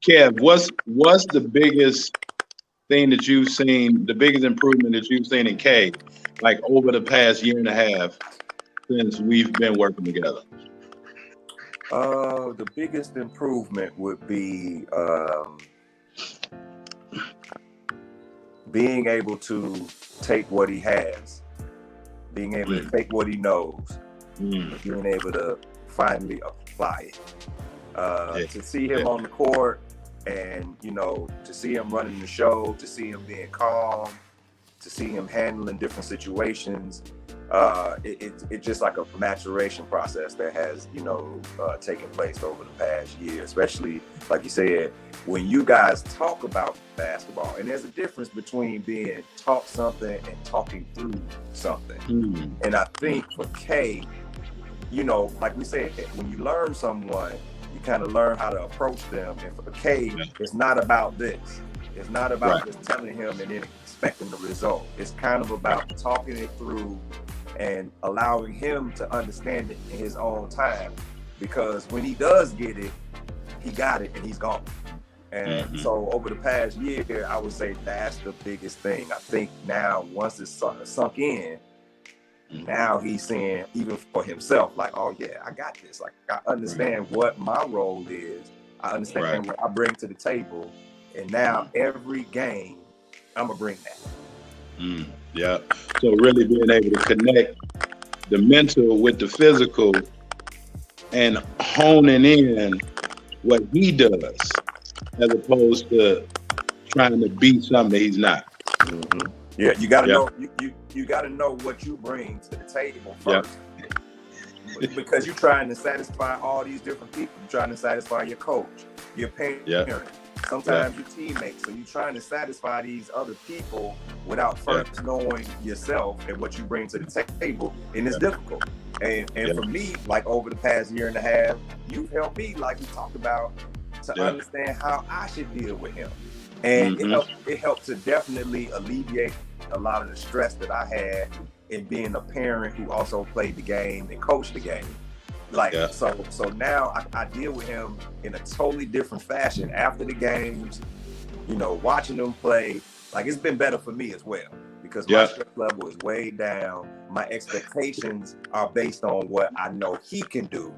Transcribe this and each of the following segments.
Kev, what's the biggest thing that you've seen, the biggest improvement that you've seen in K, like over the past year and a half since we've been working together? The biggest improvement would be being able to take what he has, being able to take what he knows, being able to finally apply it. To see him on the court and, to see him running the show, to see him being calm, to see him handling different situations, it's just like a maturation process that has, taken place over the past year, especially, like you said, when you guys talk about basketball. And there's a difference between being taught something and talking through something. And I think for K, like we said, when you learn someone, you kind of learn how to approach them. And for K, it's not about this. It's not about just telling him and then expecting the result. It's kind of about talking it through and allowing him to understand it in his own time. Because when he does get it, he got it and he's gone. And so over the past year, I would say that's the biggest thing. I think now, once it's sunk in, now he's saying, even for himself, like, oh yeah, I got this. Like, I understand what my role is. I understand what I bring to the table. And now every game, I'm gonna bring that. Yeah. So really being able to connect the mental with the physical and honing in what he does, as opposed to trying to be something that he's not. Yeah, you gotta know you gotta know what you bring to the table first. Because you're trying to satisfy all these different people. You're trying to satisfy your coach, your parent, sometimes your teammates. So you're trying to satisfy these other people without first knowing yourself and what you bring to the table. And it's difficult. And for me, like over the past year and a half, you've helped me, like we talked about, to understand how I should deal with him. And it helped to definitely alleviate a lot of the stress that I had in being a parent who also played the game and coached the game. So now I deal with him in a totally different fashion after the games, watching them play. Like, it's been better for me as well, because my stress level is way down. My expectations are based on what I know he can do,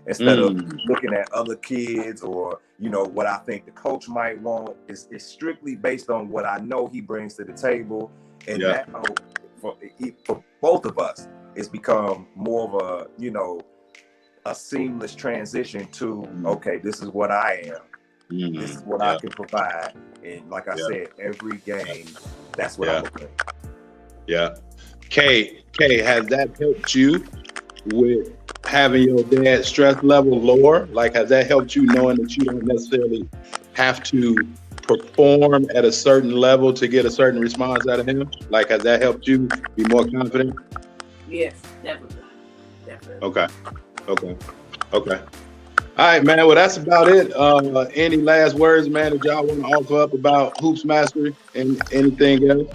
instead of looking at other kids or, what I think the coach might want. It's strictly based on what I know he brings to the table. And now, for both of us, it's become more of a seamless transition to, okay, this is what I am. This is what I can provide. And like I said, every game, that's what I'm looking at. Yeah. K, has that helped you with having your dad's stress level lower? Like, has that helped you knowing that you don't necessarily have to perform at a certain level to get a certain response out of him? Like, has that helped you be more confident? Yes, definitely. Okay. All right, man. Well, that's about it. Any last words, man, that y'all want to offer up about Hoops Mastery and anything else?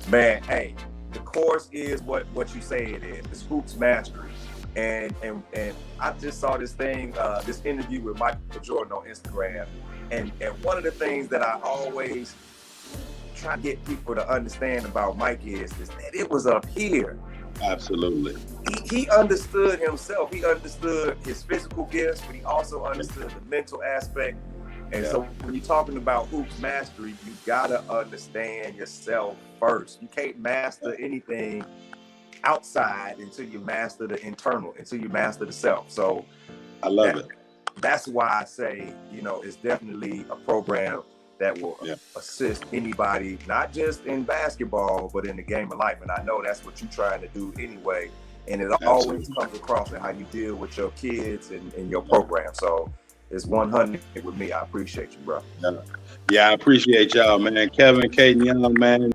Man, hey, the course is what you say it is. It's Hoops Mastery. And I just saw this thing, this interview with Michael Jordan on Instagram. And one of the things that I always try to get people to understand about Mike is that it was up here. Absolutely. He understood himself. He understood his physical gifts, but he also understood the mental aspect. And so when you're talking about Hoops Mastery, you gotta understand yourself first. You can't master anything outside until you master the internal, until you master the self. So I love it. That's why I say, it's definitely a program that will assist anybody, not just in basketball, but in the game of life. And I know that's what you're trying to do anyway. And it always comes across in how you deal with your kids and your program. So it's 100 with me. I appreciate you, bro. Yeah, I appreciate y'all, man. Kevin, Kaden Young, man.